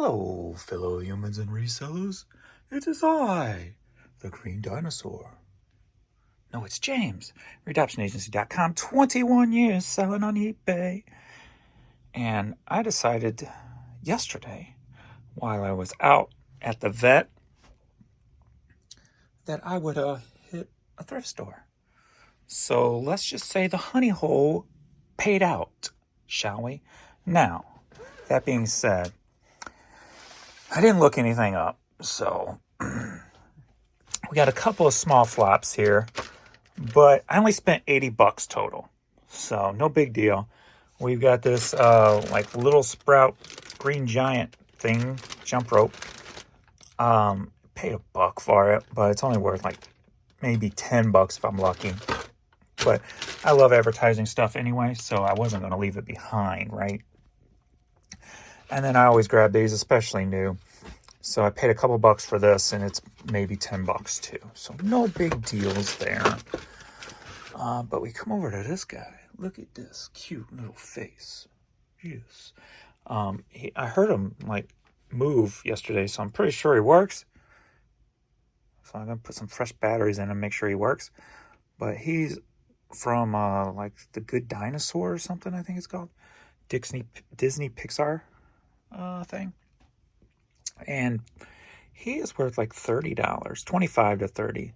Hello, fellow humans and resellers. It is I, the Green Dinosaur. No, it's James, readoptionagency.com, 21 years selling on eBay. And I decided yesterday, while I was out at the vet, that I would hit a thrift store. So let's just say the honey hole paid out, shall we? Now, that being said, I didn't look anything up, so we got a couple of small flops here, but I only spent $80 total, so no big deal. We've got this like little sprout green giant thing, jump rope. Paid $1 for it, but it's only worth like maybe $10 if I'm lucky. But I love advertising stuff anyway, so I wasn't going to leave it behind, right? And then I always grab these, especially new. So I paid a couple bucks for this, and it's maybe $10 too. So no big deals there. But we come over to this guy. Look at this cute little face. Yes. I heard him like move yesterday, so I'm pretty sure he works. So I'm gonna put some fresh batteries in and make sure he works. But he's from like the Good Dinosaur or something, I think it's called. Disney Pixar thing. And he is worth like $30, $25 to $30.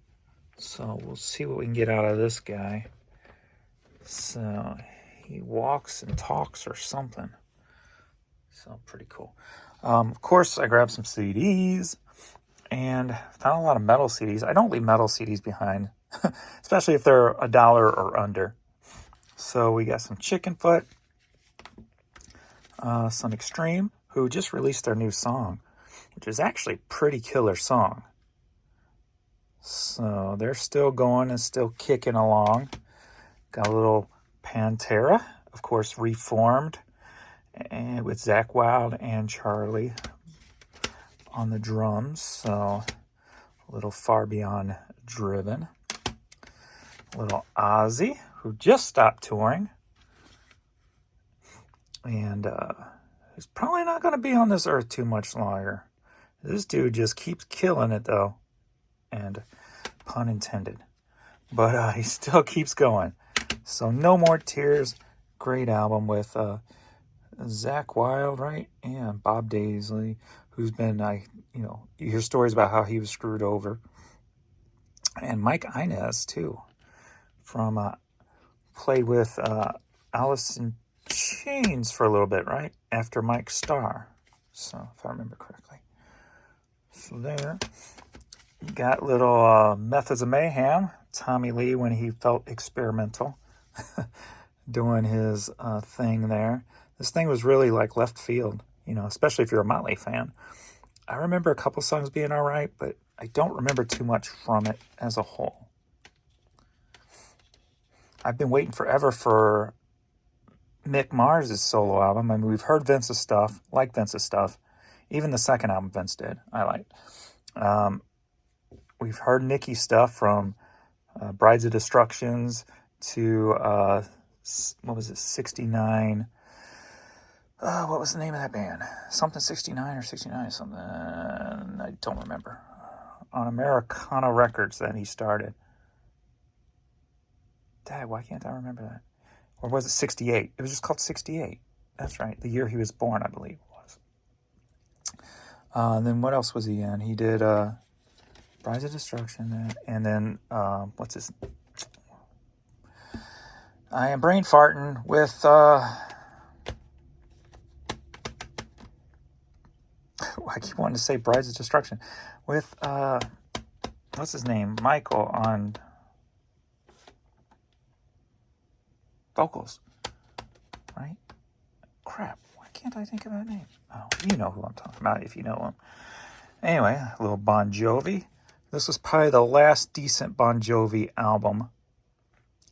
So we'll see what we can get out of this guy. So he walks and talks or something. So pretty cool. Of course, I grabbed some CDs and found a lot of metal CDs. I don't leave metal CDs behind, especially if they're $1 or under. So we got some Chickenfoot, some Extreme, who just released their new song, which is actually a pretty killer song. So they're still going and still kicking along. Got a little Pantera, of course, reformed, and with Zakk Wylde and Charlie on the drums. So a little Far Beyond Driven. A little Ozzy, who just stopped touring. And he's probably not going to be on this earth too much longer. This dude just keeps killing it, though. And pun intended. But he still keeps going. So No More Tears. Great album with Zakk Wylde, right? And Bob Daisley, who's been, you hear stories about how he was screwed over. And Mike Inez, too. From, played with Alice in Chains for a little bit, right? After Mike Starr. So, if I remember correctly. So there. You got little Methods of Mayhem. Tommy Lee when he felt experimental. Doing his thing there. This thing was really like left field, especially if you're a Motley fan. I remember a couple songs being all right, but I don't remember too much from it as a whole. I've been waiting forever for Mick Mars' solo album. I mean, we've heard Vince's stuff, like Vince's stuff. Even the second album Vince did, I liked. We've heard Nicki's stuff from Brides of Destructions to, what was it, 69. What was the name of that band? Something 69 or 69 something. I don't remember. On Americana Records that he started. Dad, why can't I remember that? Or was it 68? It was just called 68. That's right. The year he was born, I believe it was. And then what else was he in? He did Brides of Destruction. And then, what's his... I am brain farting with... I keep wanting to say Brides of Destruction. With, what's his name? Michael on... vocals, right? Crap, why can't I think of that name? Oh, you know who I'm talking about if you know him. Anyway, a little Bon Jovi. This was probably the last decent Bon Jovi album,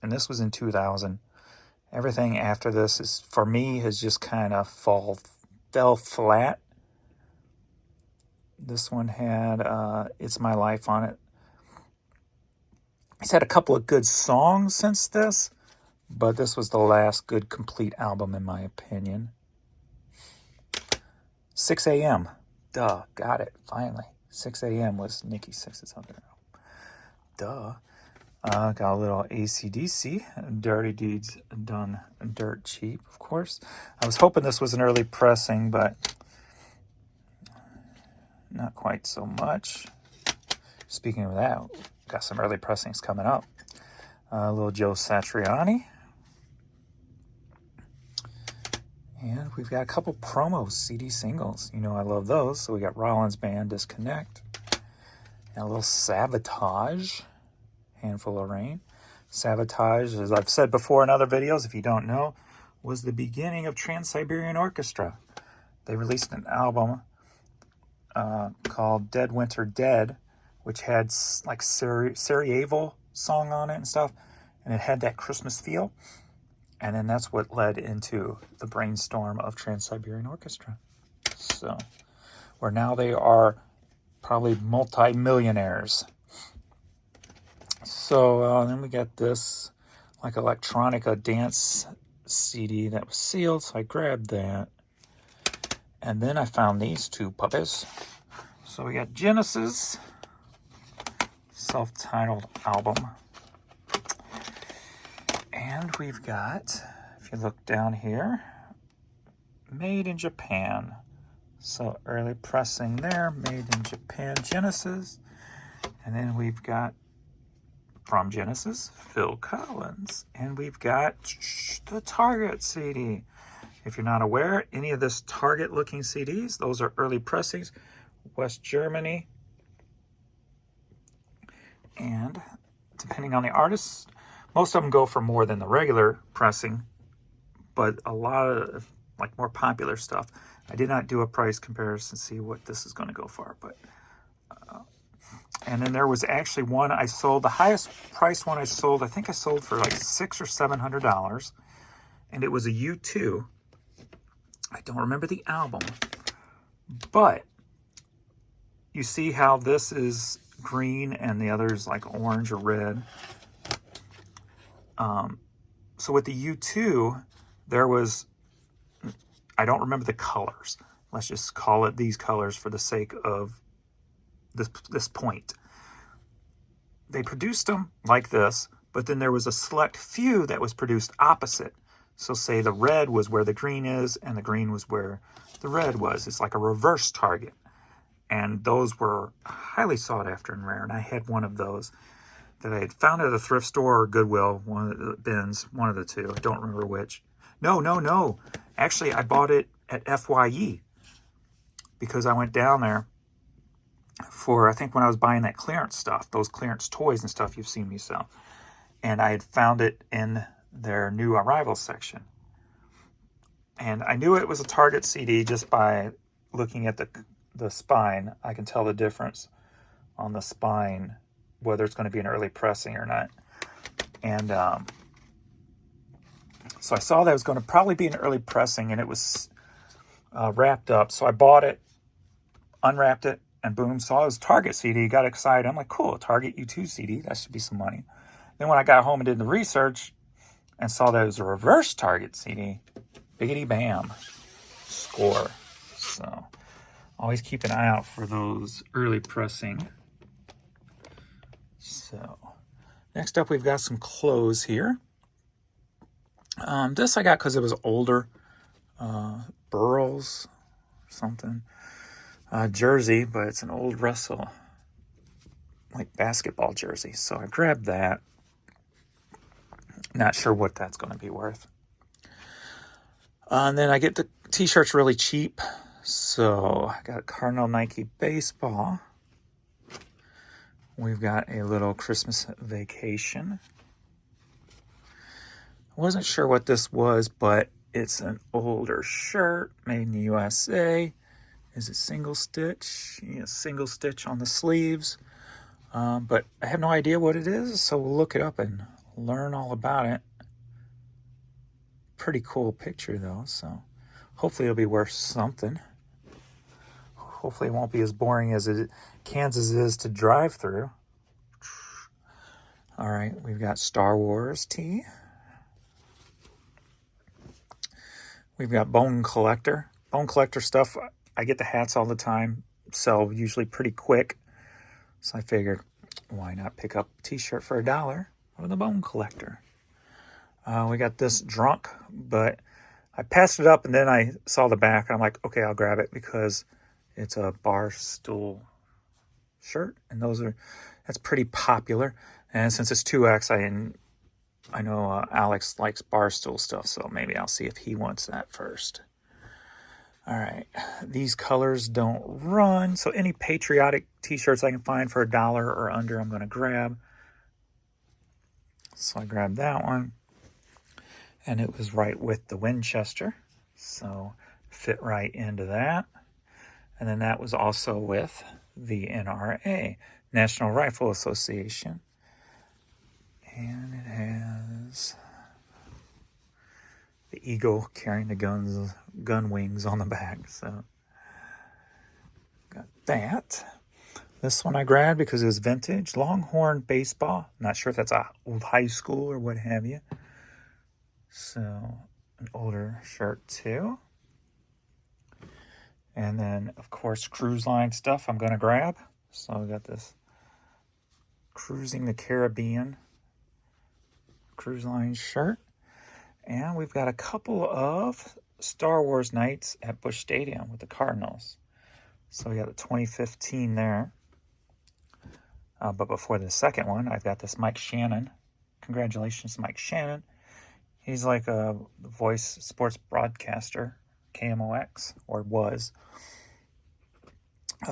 and this was in 2000. Everything after this is, for me, has just kind of fell flat. This one had It's My Life on it. He's had a couple of good songs since this, but this was the last good complete album in my opinion. 6 a.m. Duh, got it, finally. 6 a.m. was Nikki Sixx's other album. Duh. Got a little AC/DC, Dirty Deeds Done Dirt Cheap, of course. I was hoping this was an early pressing, but not quite so much. Speaking of that, got some early pressings coming up. A little Joe Satriani. And we've got a couple promo CD singles. You know I love those. So we got Rollins Band, Disconnect. And a little Sabotage, Handful of Rain. Sabotage, as I've said before in other videos, if you don't know, was the beginning of Trans-Siberian Orchestra. They released an album called Dead Winter Dead, which had like Sarajevo song on it and stuff. And it had that Christmas feel. And then that's what led into the brainstorm of Trans-Siberian Orchestra. So, where now they are probably multi-millionaires. So then we got this like electronica dance CD that was sealed. So I grabbed that. And then I found these two puppies. So we got Genesis, self-titled album. And we've got, if you look down here, Made in Japan. So early pressing there, Made in Japan, Genesis. And then we've got, from Genesis, Phil Collins. And we've got the Target CD. If you're not aware, any of this Target-looking CDs, those are early pressings, West Germany. And depending on the artist, most of them go for more than the regular pressing, but a lot of like more popular stuff. I did not do a price comparison, see what this is going to go for, but and then there was actually one I sold, the highest price one I sold, I think I sold for like $600 or $700, and it was a U2. I don't remember the album, but you see how this is green and the other is like orange or red. So with the U2, there was, I don't remember the colors. Let's just call it these colors for the sake of this point. They produced them like this, but then there was a select few that was produced opposite. So say the red was where the green is, and the green was where the red was. It's like a reverse Target. And those were highly sought after and rare, and I had one of those that I had found at a thrift store or Goodwill, one of the bins, one of the two. I don't remember which. No. Actually, I bought it at FYE because I went down there for, I think when I was buying that clearance stuff, those clearance toys and stuff you've seen me sell. And I had found it in their new arrival section. And I knew it was a Target CD just by looking at the spine. I can tell the difference on the spine, whether it's going to be an early pressing or not. And so I saw that it was going to probably be an early pressing, and it was wrapped up. So I bought it, unwrapped it, and boom, saw it was Target CD. Got excited. I'm like, cool, Target U2 CD. That should be some money. Then when I got home and did the research and saw that it was a reverse Target CD, biggity bam, score. So always keep an eye out for those early pressing. So next up, we've got some clothes here. This I got because it was older. Burrows, something. Jersey, but it's an old Russell, like basketball jersey. So I grabbed that. Not sure what that's going to be worth. And then I get the T-shirts really cheap. So I got a Cardinal Nike baseball. We've got a little Christmas Vacation. I wasn't sure what this was, but it's an older shirt made in the USA. Is it single stitch? Yeah, single stitch on the sleeves. But I have no idea what it is, so we'll look it up and learn all about it. Pretty cool picture, though, so hopefully it'll be worth something. Hopefully it won't be as boring as Kansas is to drive through. All right, we've got Star Wars tee. We've got Bone Collector. Bone Collector stuff I get the hats all the time, sell usually pretty quick. So I figured, why not pick up a t-shirt for $1 of the Bone Collector. We got this drunk, but I passed it up and then I saw the back. And I'm like, okay, I'll grab it because it's a bar stool shirt. And that's pretty popular. And since it's 2X, I know Alex likes bar stool stuff. So maybe I'll see if he wants that first. All right, these colors don't run, so any patriotic t-shirts I can find for $1 or under, I'm going to grab. So I grabbed that one, and it was right with the Winchester, so fit right into that. And then that was also with the NRA, National Rifle Association. And it has the eagle carrying the gun wings on the back. So got that. This one I grabbed because it was vintage. Longhorn baseball. Not sure if that's a old high school or what have you. So an older shirt too. And then of course cruise line stuff I'm gonna grab. So I got this Cruising the Caribbean cruise line shirt. And we've got a couple of Star Wars nights at Busch Stadium with the Cardinals. So we got the 2015 there. But before the second one, I've got this Mike Shannon. Congratulations, Mike Shannon. He's like a voice sports broadcaster, KMOX, or was.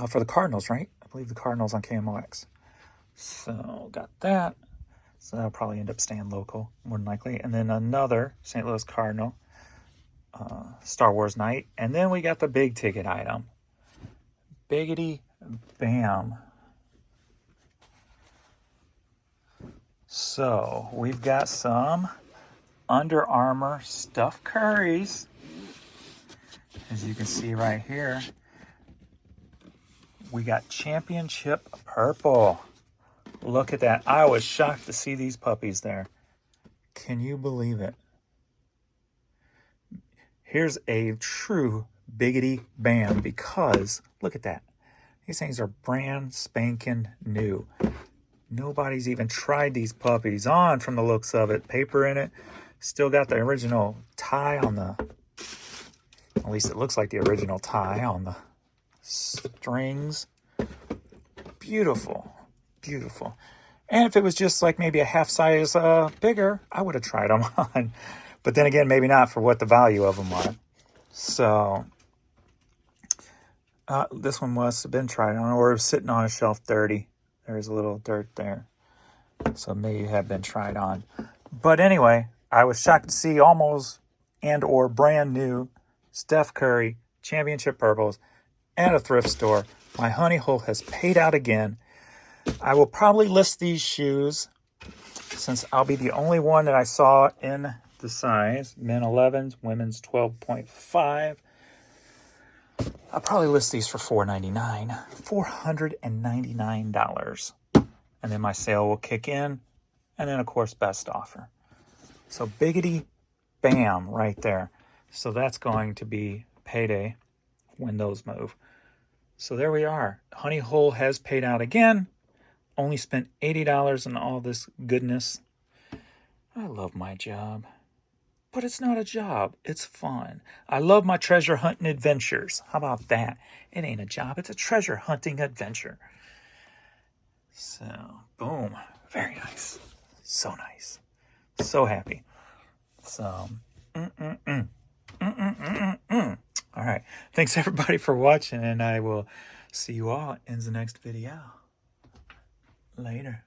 For the Cardinals, right? I believe the Cardinals on KMOX. So got that. So that'll probably end up staying local, more than likely. And then another St. Louis Cardinal Star Wars night. And then we got the big ticket item. Biggity Bam. So we've got some Under Armour Stuffed Curries. As you can see right here. We got Championship Purple. Look at that. I was shocked to see these puppies there. Can you believe it? Here's a true Biggity Bam because look at that. These things are brand spanking new. Nobody's even tried these puppies on from the looks of it. Paper in it. Still got the original tie on at least it looks like the original tie on the strings. Beautiful. Beautiful. And if it was just like maybe a half size bigger, I would have tried them on. But then again, maybe not for what the value of them are. So this one must have been tried on or was sitting on a shelf dirty. There's a little dirt there. So maybe have been tried on. But anyway, I was shocked to see almost and or brand new Steph Curry Championship Purples at a thrift store. My honey hole has paid out again. I will probably list these shoes since I'll be the only one that I saw in the size. Men 11s, women's 12.5. I'll probably list these for $4.99. $499. And then my sale will kick in. And then, of course, best offer. So Biggity Bam right there. So that's going to be payday when those move. So there we are. Honey hole has paid out again. Only spent $80 on all this goodness. I love my job. But it's not a job. It's fun. I love my treasure hunting adventures. How about that? It ain't a job. It's a treasure hunting adventure. So, boom. Very nice. So nice. So happy. So, All right. Thanks, everybody, for watching, and I will see you all in the next video. Later.